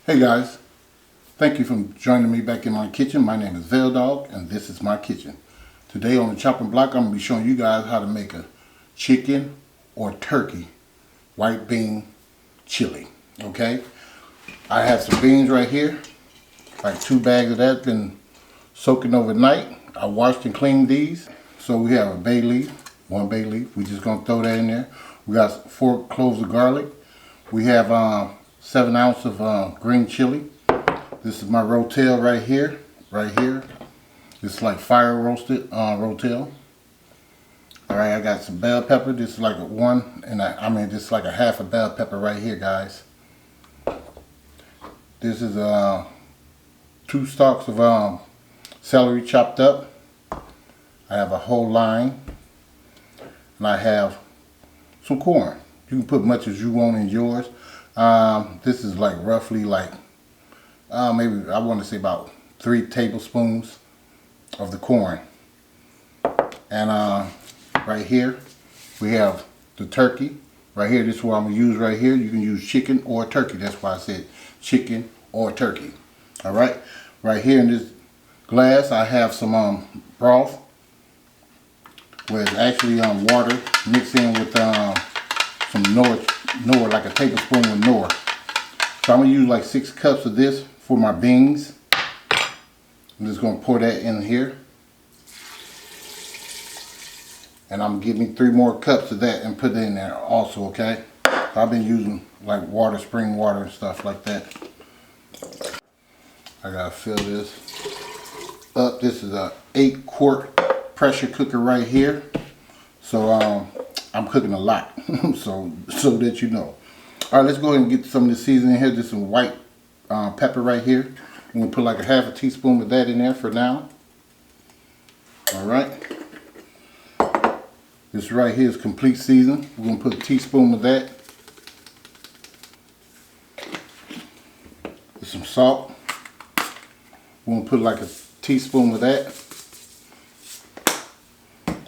Hey guys, thank you for joining me back in my kitchen. My name is VELDOGG and this is my kitchen. Today on the chopping block I'm going to be showing you guys how to make a chicken or turkey white bean chili. Okay, I have some beans right here, like 2 bags of that, been soaking overnight. I washed and cleaned these. So we have a bay leaf, 1 bay leaf. We're just going to throw that in there. We got 4 cloves of garlic. We have 7 ounces of green chili. This is my rotel right here, It's like fire roasted rotel. All right, I got some bell pepper. This is like a 1, and this is like a half a bell pepper right here, guys. This is 2 stalks of celery chopped up. I have a whole lime, and I have some corn. You can put much as you want in yours. This is like roughly like maybe I want to say about 3 tablespoons of the corn. And right here we have the turkey. Right here, this is what I'm gonna use right here. You can use chicken or turkey. That's why I said chicken or turkey. All right. Right here in this glass, I have some broth, where it's actually water mixed in with some Nor, like a tablespoon of Nor. So I'm gonna use like 6 cups of this for my beans. I'm just gonna pour that in here, and I'm gonna give me 3 more cups of that and put it in there also. Okay, so I've been using like water, spring water and stuff like that. I gotta fill this up. This is a 8-quart pressure cooker right here. So I'm cooking a lot, so that you know. All right, let's go ahead and get some of the seasoning here. There's some white pepper right here. I'm gonna put like a half a teaspoon of that in there for now. All right. This right here is complete season. We're gonna put a teaspoon of that. There's some salt. We're gonna put like a teaspoon of that.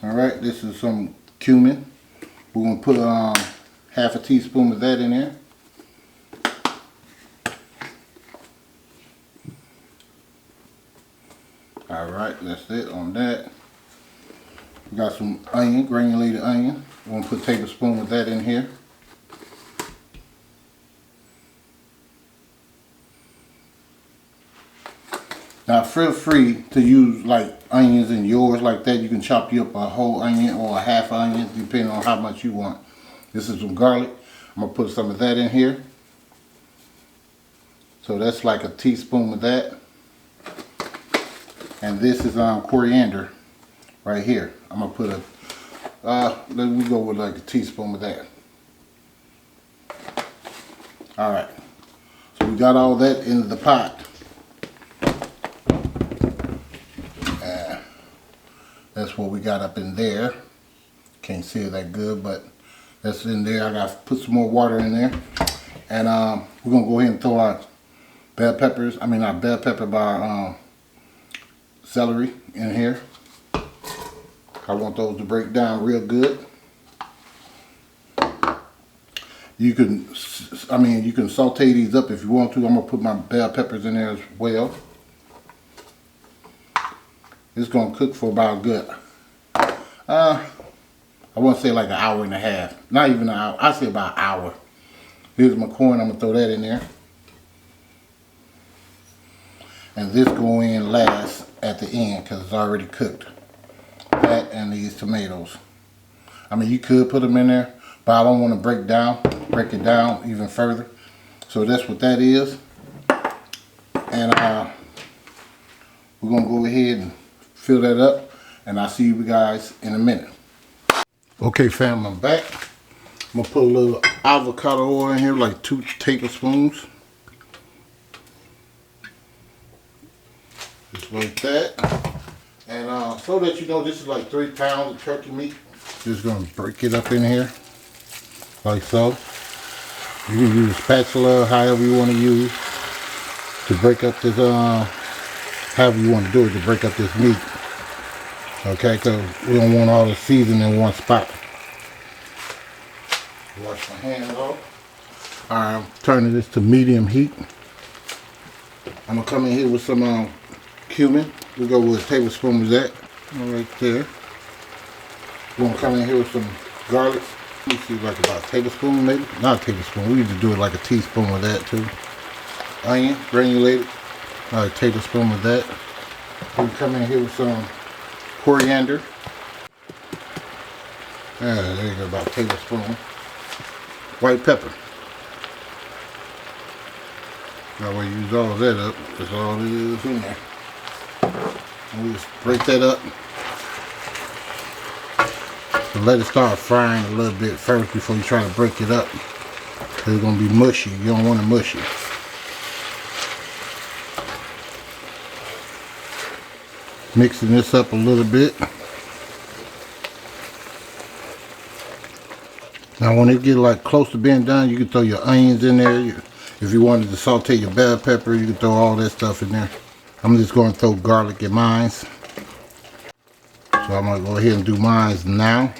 All right. This is some cumin. We're going to put half a teaspoon of that in there. Alright, that's it on that. We got some onion, granulated onion. We're going to put a tablespoon of that in here. Now feel free to use like onions in yours like that. You can chop you up a whole onion or a half onion depending on how much you want. This is some garlic. I'm going to put some of that in here. So that's like a teaspoon of that. And this is coriander right here. I'm going to put let me go with like a teaspoon of that. Alright. So we got all that in the pot. That's what we got up in there. Can't see it that good, but that's in there. I got to put some more water in there. And we're going to go ahead and throw our bell peppers, not bell pepper, but our celery in here. I want those to break down real good. You can saute these up if you want to. I'm going to put my bell peppers in there as well. It's going to cook for about good, I want to say like an hour and a half. Not even an hour. I say about an hour. Here's my corn. I'm going to throw that in there. And this go in last at the end because it's already cooked. That and these tomatoes. You could put them in there, but I don't want to break it down even further. So that's what that is. And we're going to go ahead and fill that up, and I'll see you guys in a minute. Okay fam, I'm back. I'm gonna put a little avocado oil in here, like 2 tablespoons. Just like that. And so that you know, this is like 3 pounds of turkey meat. Just gonna break it up in here, like so. You can use a spatula, however you want to use, to break up this, however you want to do it, to break up this meat. Okay, because we don't want all the seasoning in one spot. Wash my hands off. Alright, I'm turning this to medium heat. I'm gonna come in here with some cumin. We'll go with a tablespoon of that. Right there. We're gonna come in here with some garlic. Let me see, like about a tablespoon maybe? Not a tablespoon. We usually do it like a teaspoon with that too. Onion, granulated. About a tablespoon of that. We come in here with some coriander. There you go, about a tablespoon. White pepper. Now we use all that up. That's all it is in there. And we just break that up. So let it start frying a little bit first before you try to break it up. Because it's going to be mushy. You don't want it mushy. Mixing this up a little bit. Now when it get like close to being done, you can throw your onions in there. If you wanted to saute your bell pepper, you can throw all that stuff in there. I'm just going to throw garlic in mine. So I'm going to go ahead and do mine now.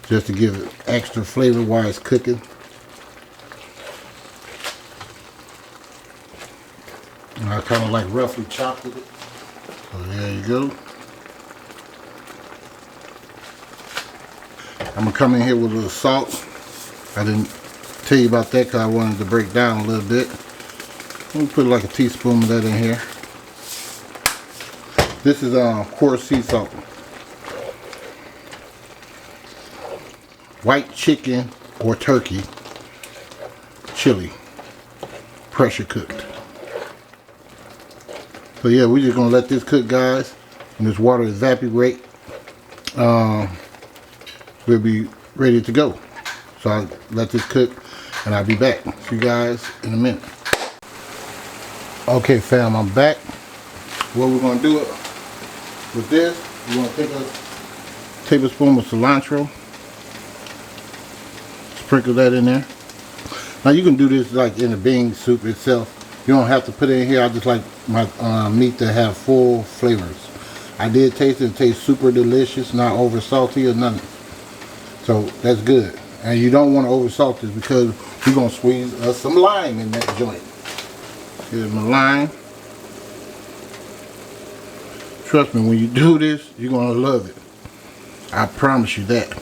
Just to give it extra flavor while it's cooking. And I kind of like roughly chopped it. So there you go. I'm going to come in here with a little salt. I didn't tell you about that because I wanted to break down a little bit. Let me put like a teaspoon of that in here. This is coarse sea salt. White chicken or turkey chili, pressure cooked. So yeah, we're just gonna let this cook, guys, and this water evaporate. We'll be ready to go. So I'll let this cook and I'll be back. See you guys in a minute. Okay fam, I'm back. What we're gonna do with this, we're gonna take a tablespoon of cilantro. Sprinkle that in there. Now you can do this like in the bean soup itself. You don't have to put it in here. I just like my meat to have full flavors. I did taste it. It tastes super delicious, not over salty or nothing. So that's good. And you don't want to over salt this because we're going to squeeze some lime in that joint. Here's my lime. Trust me, when you do this, you're going to love it. I promise you that.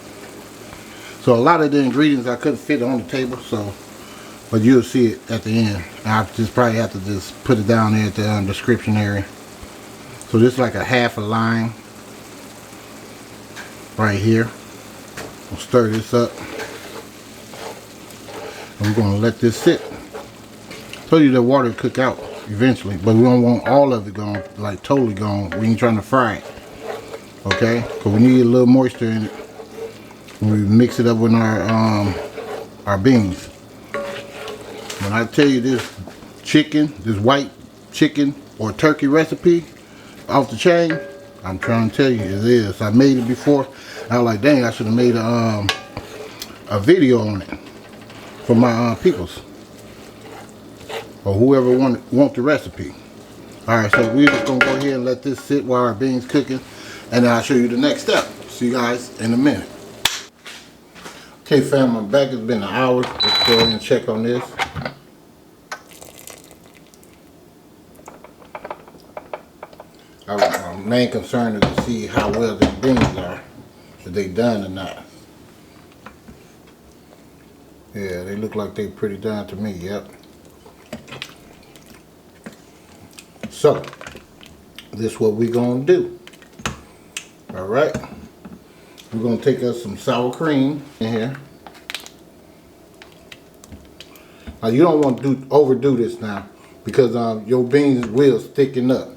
So a lot of the ingredients I couldn't fit on the table, so but you'll see it at the end. I just probably have to just put it down there at the description area. So this is like a half a lime right here. We'll stir this up. And we're going to let this sit. Told you the water will cook out eventually, but we don't want all of it gone, like totally gone. We ain't trying to fry it. Okay? Because we need a little moisture in it when we mix it up with our beans. When I tell you this chicken, this white chicken or turkey recipe off the chain, I'm trying to tell you it is. I made it before. I was like, dang, I should have made a video on it for my peoples or whoever want the recipe. All right, so we're just gonna go ahead and let this sit while our beans cooking, and then I'll show you the next step. See you guys in a minute. Okay, fam, I'm back. It's been an hour. Let's go ahead and check on this. Our main concern is to see how well the beans are, if they done or not. Yeah, they look like they pretty done to me. Yep. So this is what we're gonna do. All right, we're gonna take us some sour cream in here. Now you don't want to overdo this now because your beans will thicken up.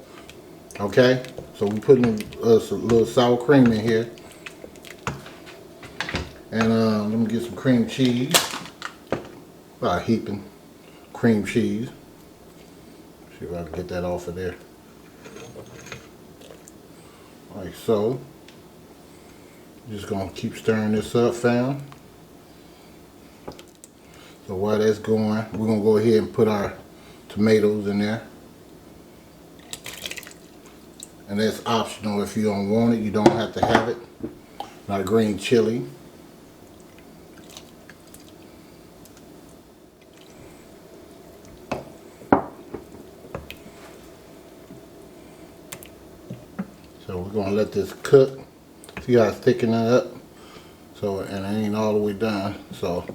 Okay, so we're putting us a little sour cream in here, and let me get some cream cheese. About a heaping cream cheese. See if I can get that off of there. Like so. Just gonna keep stirring this up, fam. So while that's going, we're gonna go ahead and put our tomatoes in there. And that's optional if you don't want it. You don't have to have it. Not a green chili. So we're gonna let this cook. See how it's thickening up? So, and it ain't all the way done. So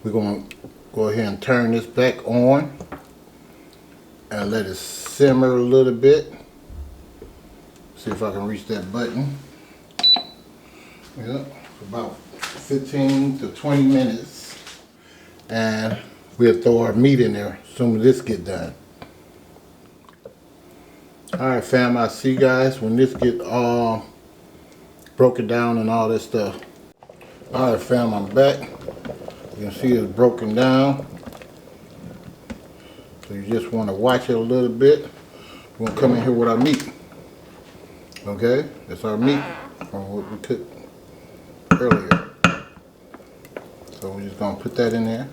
we're gonna go ahead and turn this back on and let it simmer a little bit. See if I can reach that button. Yeah, for about 15 to 20 minutes. And we'll throw our meat in there as soon as this get done. Alright fam, I'll see you guys when this get all broken down and all this stuff. Alright fam, I'm back. You can see it's broken down. So you just want to watch it a little bit. We're going to come in here with our meat. Okay, that's our meat from what we cooked earlier. So we're just going to put that in there.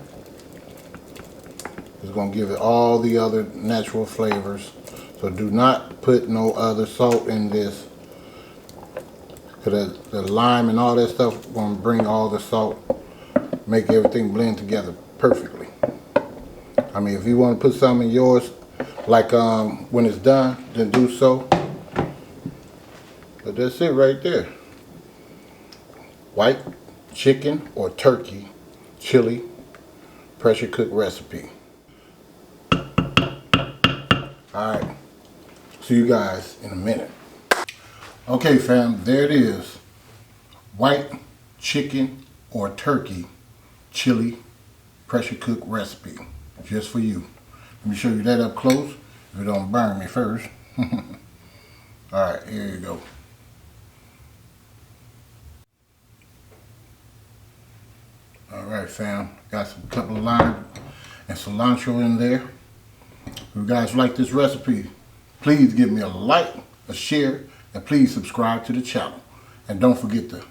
It's going to give it all the other natural flavors. So do not put no other salt in this. Because the lime and all that stuff going to bring all the salt. Make everything blend together perfectly. I mean, if you want to put some in yours, like when it's done, then do so. But that's it right there. White chicken or turkey chili pressure cook recipe. Alright, see you guys in a minute. Okay fam, there it is. White chicken or turkey chili pressure cook recipe. Just for you. Let me show you that up close if it don't burn me first. Alright, here you go. Alright fam, got some couple of lime and cilantro in there. If you guys like this recipe, please give me a like, a share, and please subscribe to the channel. And don't forget to,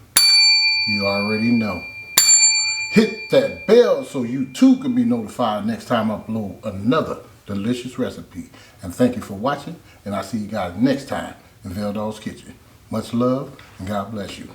you already know, hit that bell so you too can be notified next time I upload another delicious recipe. And thank you for watching, and I'll see you guys next time in VELDOGGS Kitchen. Much love, and God bless you.